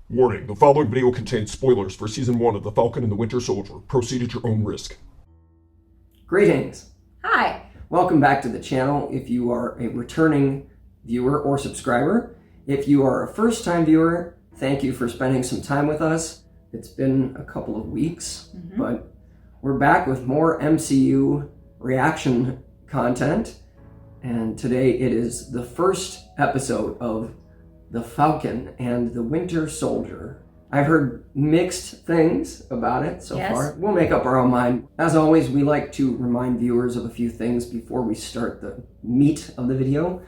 Warning, the following video contains spoilers for Season 1 of The Falcon and the Winter Soldier. Proceed at your own risk. Greetings. Hi. Welcome back to the channel if you are a returning viewer or subscriber. If you are a first-time viewer, thank you for spending some time with us. It's been a couple of weeks, but we're back with more MCU reaction content. And today it is the first episode of The Falcon and the Winter Soldier. I've heard mixed things about it so far. We'll make up our own mind. As always, we like to remind viewers of a few things before we start the meat of the video.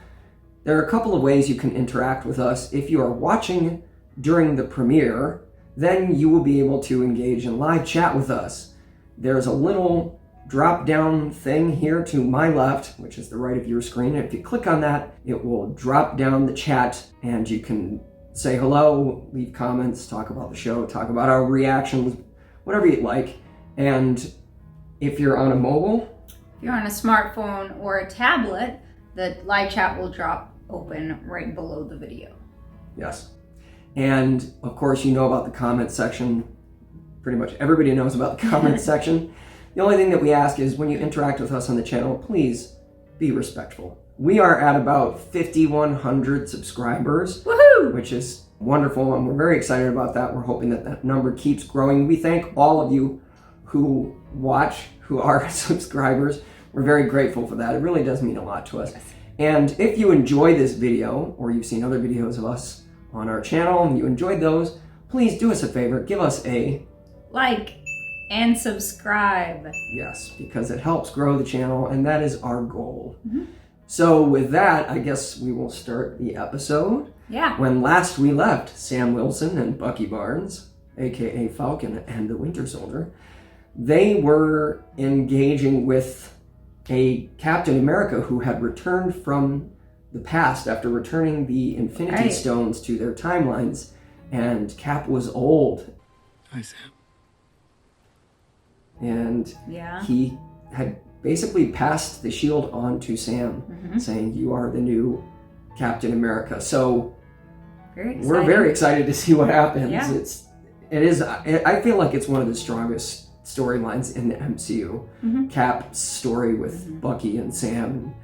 There are a couple of ways you can interact with us. If you are watching during the premiere, then you will be able to engage in live chat with us. There's a little drop-down thing here to my left, which is the right of your screen. If you click on that, it will drop down the chat and you can say hello, leave comments, talk about the show, talk about our reactions, whatever you'd like. And if you're on a mobile, If you're on a smartphone or a tablet, the live chat will drop open right below the video. yes. And of course, you know about the comment section. Pretty much everybody knows about the comment section. The only thing that we ask is when you interact with us on the channel, please be respectful. We are at about 5,100 subscribers, Woohoo! which is wonderful, and we're very excited about that. We're hoping that that number keeps growing. We thank all of you who watch, who are subscribers. We're very grateful for that. It really does mean a lot to us. And if you enjoy this video, or you've seen other videos of us on our channel and you enjoyed those, please do us a favor, give us a Like and subscribe. yes, because it helps grow the channel, and that is our goal. So with that, I guess we will start the episode. Yeah. When last we left Sam Wilson and Bucky Barnes, aka Falcon and the Winter Soldier, they were engaging with a Captain America who had returned from the past after returning the Infinity Stones to their timelines, and Cap was old. Hi, Sam. And Yeah. he had basically passed the shield on to Sam, saying, "You are the new Captain America." So Very exciting. we're very excited to see what happens. Yeah. I feel like it's one of the strongest storylines in the MCU. Cap's story with Bucky and Sam,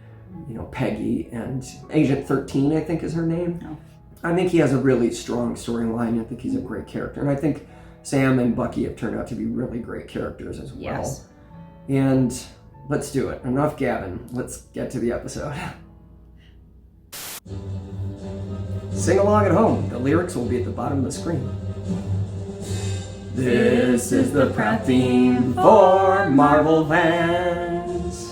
and Peggy and Agent 13, I think is her name. Oh. I think he has a really strong storyline. I think he's a great character, and I think Sam and Bucky have turned out to be really great characters as well. Yes. And let's do it. Enough gabbing. Let's get to the episode. Sing along at home. The lyrics will be at the bottom of the screen. This is the proud theme for Marvel fans.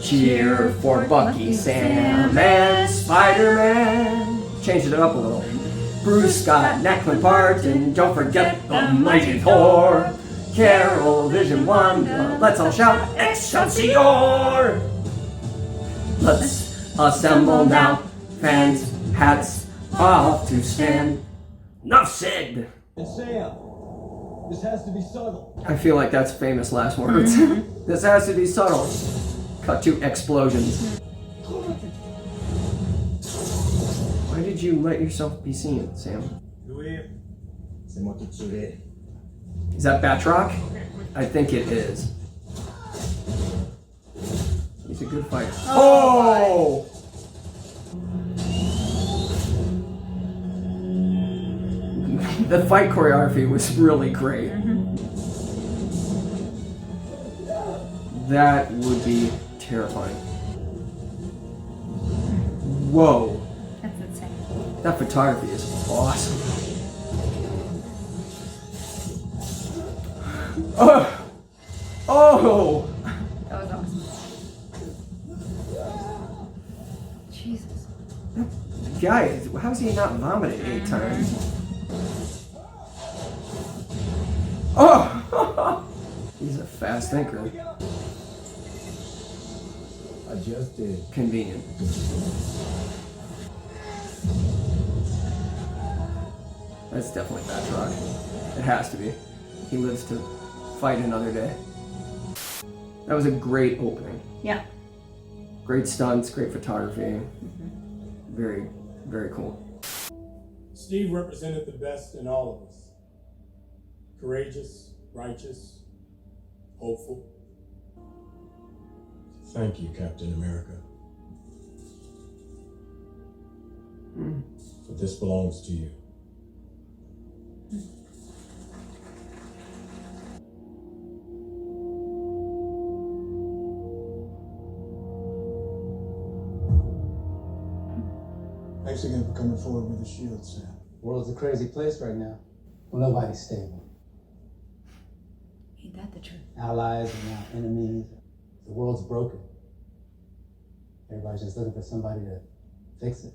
Cheer for Bucky, Sam, and Spider-Man. Changed it up a little. Bruce Scott, Nacklin Parton, don't forget the mighty Thor. Carol, Vision, Wanda, let's all shout Excelsior! Let's assemble now, fans, hats off to stand. Enough said! And Sam, this has to be subtle. I feel like that's famous last words. This has to be subtle. Cut to explosions. Why did you let yourself be seen, Sam? Is that Batroc? I think it is. He's a good fighter. Oh! The fight choreography was really great. That would be terrifying. Whoa. That's insane. That photography is awesome. Oh! Oh! That was awesome. Jesus. Guy, how is he not vomited 8 times? Oh! He's a fast thinker. I just did. Convenient. That's definitely Batroc. It has to be. He lives to fight another day. That was a great opening. Yeah. Great stunts, great photography. Very, very cool. Steve represented the best in all of us. Courageous, righteous, hopeful. Thank you, Captain America. But this belongs to you. Thanks again for coming forward with the shield, Sam. The world's a crazy place right now. Well, nobody's stable. Ain't that the truth? Allies and now enemies. The world's broken. Everybody's just looking for somebody to fix it.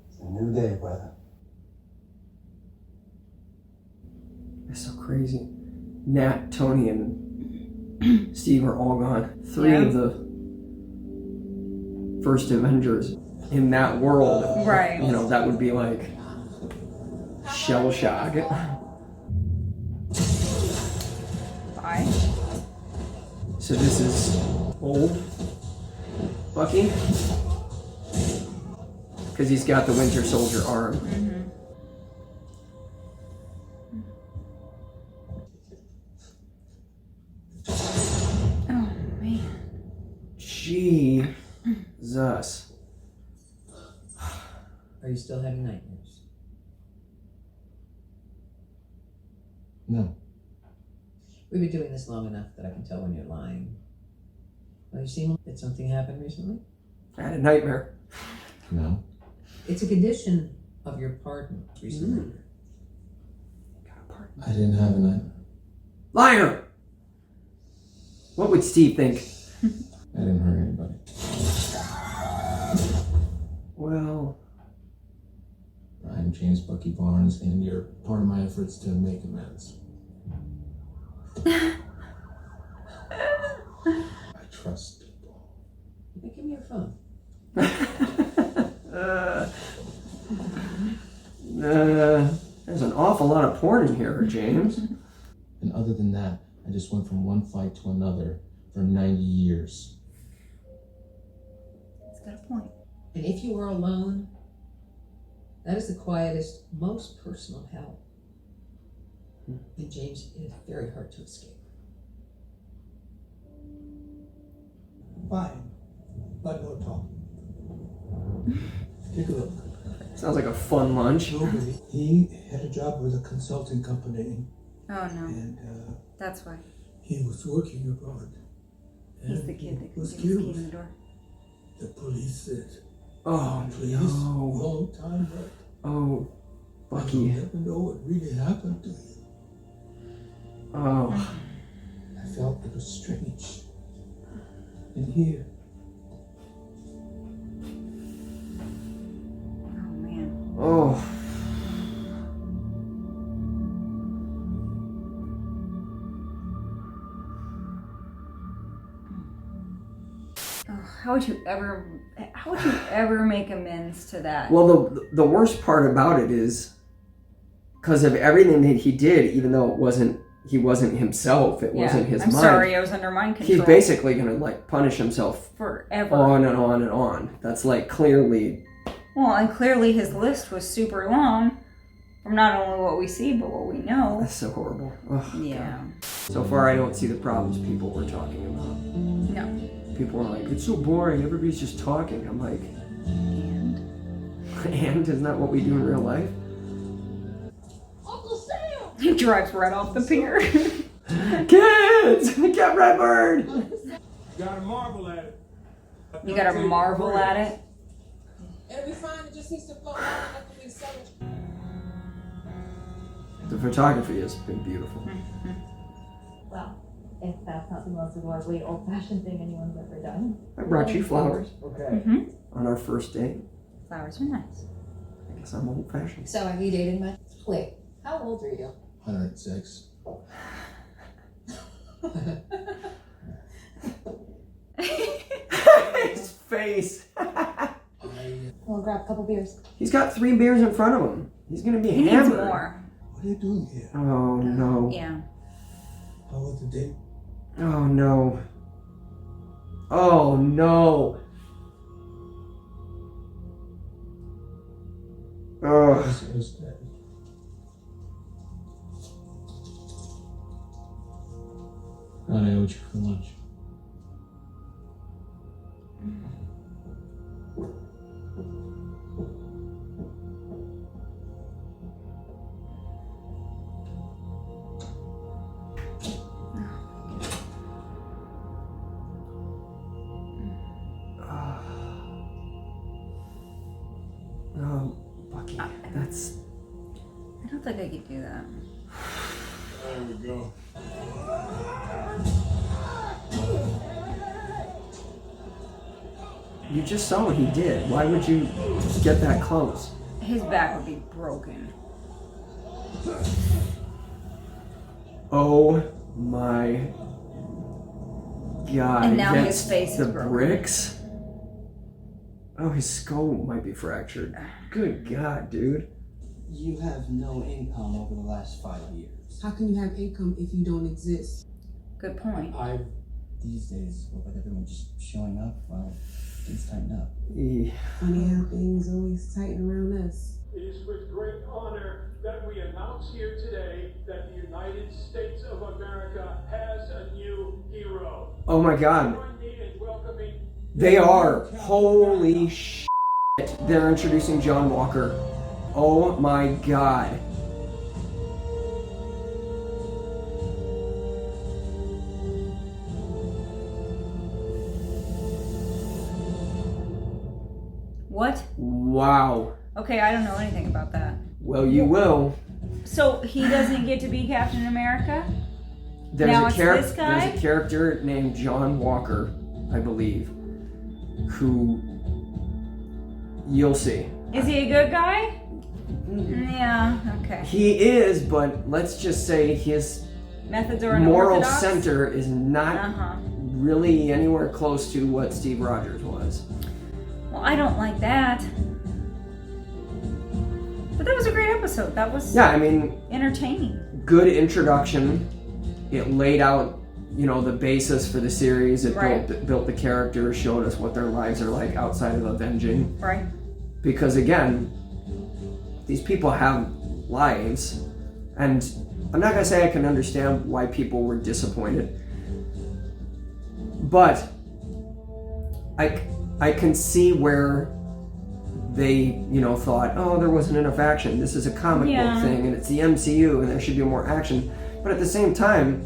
It's a new day, brother. That's so crazy. Nat, Tony, and Steve are all gone. Three of the first Avengers in that world. Right. You know, that would be like shell shock. Bye. So this is old Bucky? Because he's got the Winter Soldier arm. Oh, man. Jesus. Are you still having nightmares? No. We've been doing this long enough that I can tell when you're lying. Well, you seem did something happen recently? I had a nightmare. No. It's a condition of your pardon recently. I didn't have a nightmare. Liar! What would Steve think? I didn't hurt anybody. Well, I'm James Bucky Barnes, and you're part of my efforts to make amends. I trust people. Give me your phone. There's an awful lot of porn in here, James. And other than that, I just went from one fight to another for 90 years. He's got a point. And if you are alone, that is the quietest, most personal hell. And James, it is very hard to escape. Fine, but no talk. Take a look. Sounds like a fun lunch. Nobody. He had a job with a consulting company, Oh, no. and That's why. he was working abroad. He's And the kid that he can was get his key killed. in the door. The police said, Oh, "Please, no. long time back. Oh, You'll Bucky. never know what really happened to you." Oh, I felt it was strange. And here, Oh, man. oh. Oh, how would you ever make amends to that? Well, the worst part about it is because of everything that he did, even though he wasn't himself, it wasn't his I'm mind. sorry, I was under mind control. He's basically gonna like punish himself forever. on and on and on. That's like clearly. Well, and clearly his list was super long from not only what we see, but what we know. That's so horrible. Ugh, Yeah. God. So far, I don't see the problems people were talking about. No. People are like, it's so boring. Everybody's just talking. I'm like, and isn't that what we do in real life? Uncle Sam! He drives right off the pier. Kids, get Redbird. You gotta marvel at it. You gotta marvel at it. It'll be fine, it just needs to float long enough for me to sell it. The photography has been beautiful. Well, if that's not the most adorably old-fashioned thing anyone's ever done. I brought you flowers okay. on our first date. Flowers are nice. I guess I'm old-fashioned. So have you dated much? Wait, how old are you? 106. His face. Well, grab a couple beers. He's got 3 beers in front of him. He's gonna be He needs hammered. more. What are you doing here? Oh no. Yeah. How was the date? Oh no. Oh no. Ugh. It was dead. God, I owe you for lunch. Bucky, that's... I don't think I could do that. There we go. You just saw what he did. Why would you get that close? His back would be broken. Oh my God. And now Against his face is the broken. bricks? Oh, his skull might be fractured. Good God, dude. You have no income over the last 5 years. How can you have income if you don't exist? Good point. These days, with everyone just showing up, well, things tighten up. Funny how things always tighten around us. It is with great honor that we announce here today that the United States of America has a new hero. Oh my God. Join me in welcoming They are. Holy shit. They're introducing John Walker. Oh my God. What? Wow. Okay, I don't know anything about that. Well, you will. So he doesn't get to be Captain America? There's Now a it's this guy? There's a character named John Walker, I believe, who you'll see. Is he a good guy? Yeah, okay. He is, but let's just say his Methods are moral unorthodox? center is not Uh-huh. really anywhere close to what Steve Rogers was. Well, I don't like that. But that was a great episode. That was Yeah, I mean, entertaining. good introduction. It laid out, you know, the basis for the series. It Right. built the characters, showed us what their lives are like outside of avenging. Right. Because again, these people have lives, and I'm not gonna say I can understand why people were disappointed, but I can see where they, you know, thought, oh, there wasn't enough action. This is a comic Yeah. book thing, and it's the MCU, and there should be more action. But at the same time,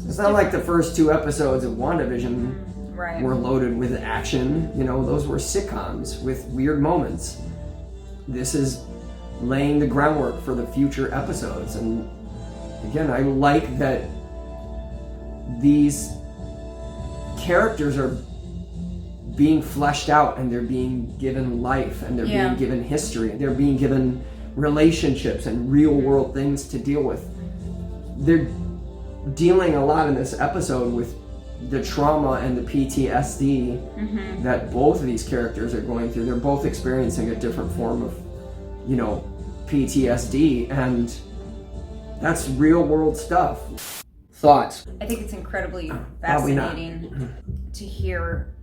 it's not like the first 2 episodes of WandaVision Right. were loaded with action. You know, those were sitcoms with weird moments. This is laying the groundwork for the future episodes. And again, I like that these characters are being fleshed out, and they're being given life, and they're Yeah. being given history, and they're being given relationships and real world things to deal with. They're dealing a lot in this episode with the trauma and the PTSD that both of these characters are going through. They're both experiencing a different form of, you know, PTSD, and that's real world stuff. Thoughts? I think it's incredibly Probably not. fascinating to hear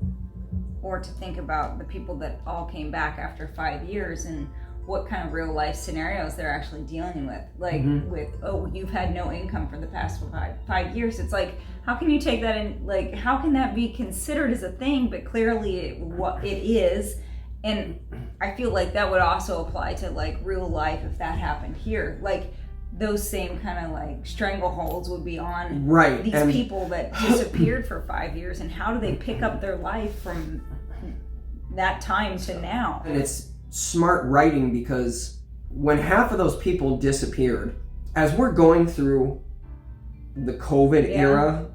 or to think about the people that all came back after 5 years and what kind of real life scenarios they're actually dealing with. Like with, oh, you've had no income for the past five years. It's like, how can you take that in, like, how can that be considered as a thing, but clearly what it is. And I feel like that would also apply to like real life if that happened here. Like those same kind of like strangleholds would be on Right, these and- people that disappeared for 5 years, and how do they pick up their life from that time to now? And it's smart writing, because when half of those people disappeared, as we're going through the COVID era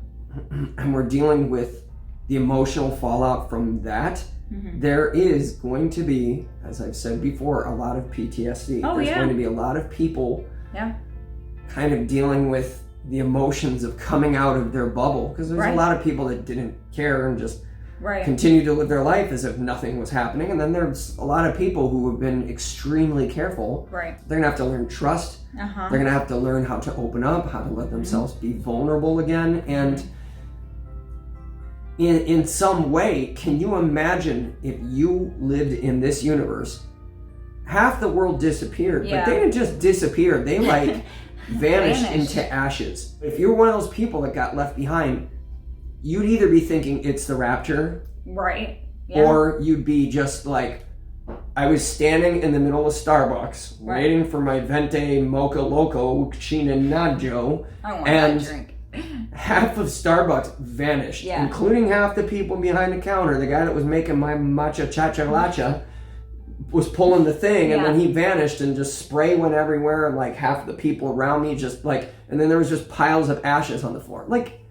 and we're dealing with the emotional fallout from that, there is going to be, as I've said before, a lot of PTSD. Oh, There's yeah. going to be a lot of people Yeah. kind of dealing with the emotions of coming out of their bubble, because there's Right. a lot of people that didn't care and just Right. continue to live their life as if nothing was happening. And then there's a lot of people who have been extremely careful. Right. They're gonna have to learn trust. Uh-huh. They're gonna have to learn how to open up, how to let themselves be vulnerable again. And in some way, can you imagine if you lived in this universe half the world disappeared. Yeah. But they didn't just disappear. They like vanished Vanished. into ashes. If you're one of those people that got left behind, you'd either be thinking it's the rapture, Right. Yeah. or you'd be just like, I was standing in the middle of Starbucks Right. waiting for my Venti Mocha Loco Chinanajo, I want and that drink. half of Starbucks vanished, Yeah. including half the people behind the counter. The guy that was making my matcha cha-cha lacha was pulling the thing, and then he vanished, and just spray went everywhere, and like half of the people around me just like, and then there was just piles of ashes on the floor. Like,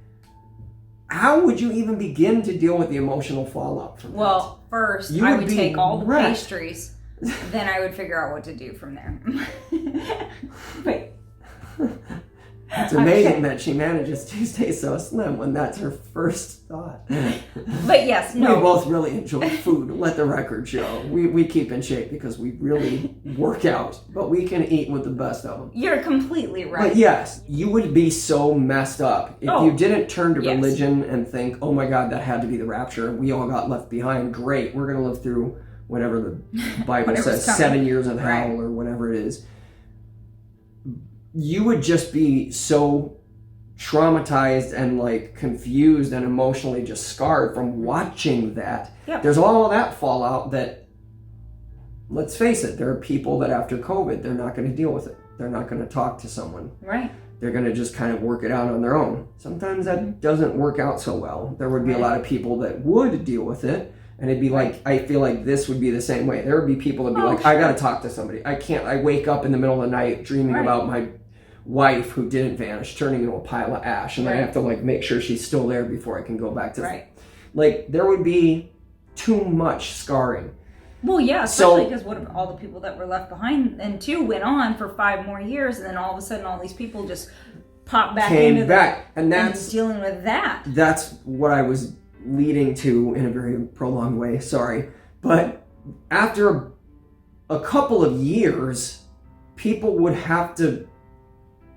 how would you even begin to deal with the emotional fallout from that? Well, first You I would would be take all the wrecked. pastries, then I would figure out what to do from there. But It's amazing that she manages to stay so slim when that's her first thought. But yes, no. We both really enjoy food, let the record show. We keep in shape because we really work out, but we can eat with the best of them. You're completely right. But yes, you would be so messed up if you didn't turn to religion and think, oh my God, that had to be the rapture. We all got left behind. Great, we're going to live through whatever the Bible says, 7 years of hell or whatever it is. You would just be so traumatized and like confused and emotionally just scarred from watching that. Yep. There's all of that fallout that, let's face it, there are people that after COVID, they're not going to deal with it. They're not going to talk to someone. Right. They're going to just kind of work it out on their own. Sometimes that doesn't work out so well. There would be a lot of people that would deal with it. And it'd be like, I feel like this would be the same way. There would be people that'd be like, I got to talk to somebody. I wake up in the middle of the night dreaming about my wife who didn't vanish, turning into a pile of ash. And I have to like make sure she's still there before I can go back to like, there would be too much scarring. Well, yeah, especially because what all the people that were left behind and two went on for 5 more years, and then all of a sudden all these people just pop back into and that's dealing with that. That's what I was leading to in a very prolonged way, sorry. But after a couple of years, people would have to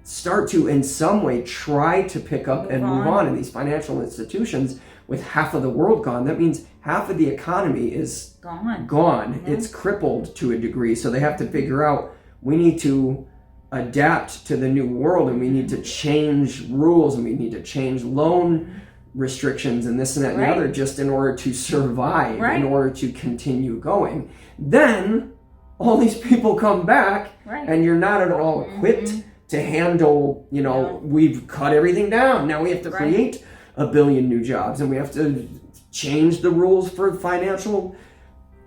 start to in some way try to pick up and move on in these financial institutions. With half of the world gone, that means half of the economy is gone. Yeah. It's crippled to a degree, so they have to figure out, we need to adapt to the new world, and we need to change rules, and we need to change loan restrictions and this and that and the other, just in order to survive, in order to continue going. Then all these people come back, and you're not at all equipped to handle, we've cut everything down. Now we have to create 1 billion new jobs, and we have to change the rules for financial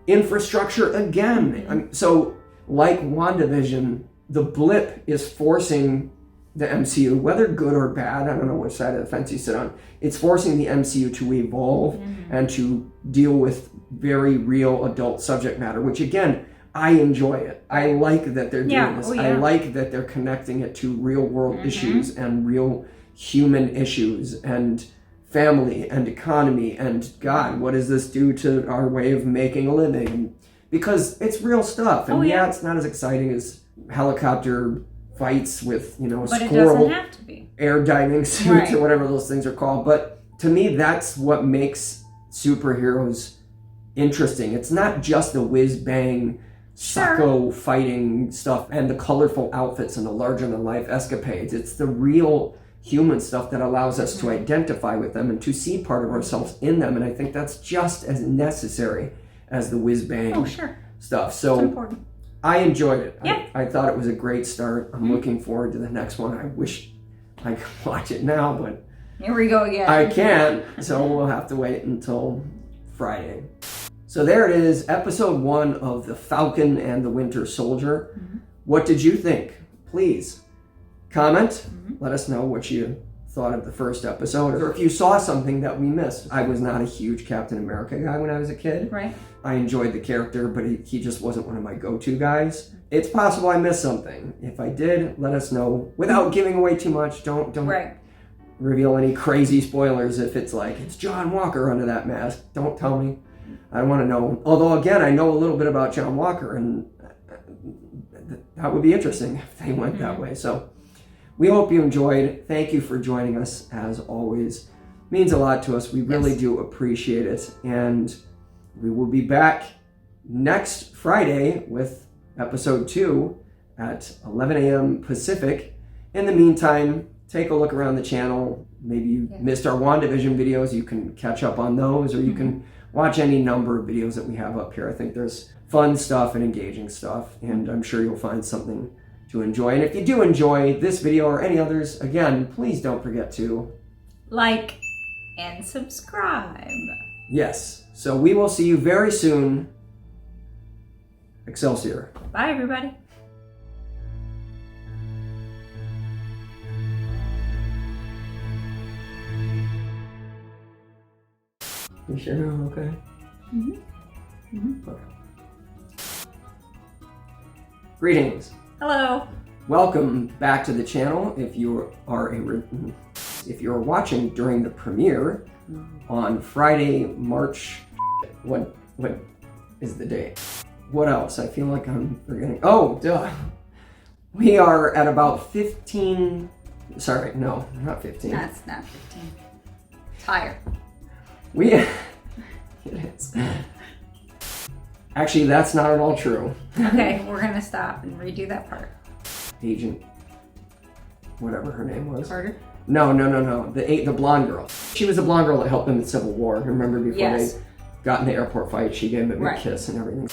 infrastructure again. So like WandaVision, the blip is forcing the MCU, whether good or bad, I don't know which side of the fence you sit on, it's forcing the MCU to evolve and to deal with very real adult subject matter, which again, I enjoy it. I like that they're doing this. I like that they're connecting it to real world issues and real human issues and family and economy and God, what does this do to our way of making a living? Because it's real stuff. And it's not as exciting as helicopter fights with, but it squirrel doesn't have to be. air diving suits or whatever those things are called. But to me, that's what makes superheroes interesting. It's not just the whiz-bang psycho fighting stuff and the colorful outfits and the larger-than-life escapades. It's the real human stuff that allows us to identify with them and to see part of ourselves in them. And I think that's just as necessary as the whiz-bang stuff. So I enjoyed it. I thought it was a great start. I'm looking forward to the next one. I wish I could watch it now, but here we go again. I can't, so we'll have to wait until Friday. So there it is, episode 1 of The Falcon and the Winter Soldier. What did you think? Please comment. Let us know what you thought of the first episode, or if you saw something that we missed. I was not a huge Captain America guy when I was a kid. I enjoyed the character, but he just wasn't one of my go-to guys. It's possible I missed something. If I did, let us know without giving away too much. Don't reveal any crazy spoilers. If it's like, it's John Walker under that mask, don't tell me. I want to know. Although, again, I know a little bit about John Walker, and that would be interesting if they went that way. So we hope you enjoyed. Thank you for joining us, as always. It means a lot to us. We really do appreciate it. And we will be back next Friday with episode 2 at 11 a.m. Pacific. In the meantime, take a look around the channel. Maybe you missed our WandaVision videos. You can catch up on those, or you can watch any number of videos that we have up here. I think there's fun stuff and engaging stuff, and I'm sure you'll find something to enjoy. And if you do enjoy this video or any others, again, please don't forget to like and subscribe. Yes. So we will see you very soon. Excelsior. Bye, everybody. You sure you're okay? Okay. Greetings. Hello. Welcome back to the channel. If you are if you're watching during the premiere on Friday, March, what is the date? What else? I feel like I'm forgetting. Oh, duh. We are at about 15. Sorry, no, not 15. That's not 15. It's higher. It is. Actually, that's not at all true. Okay, we're gonna stop and redo that part. Agent, whatever her name was. Carter? No. The blonde girl. She was a blonde girl that helped them in Civil War. Remember before they got in the airport fight, she gave him a big kiss and everything.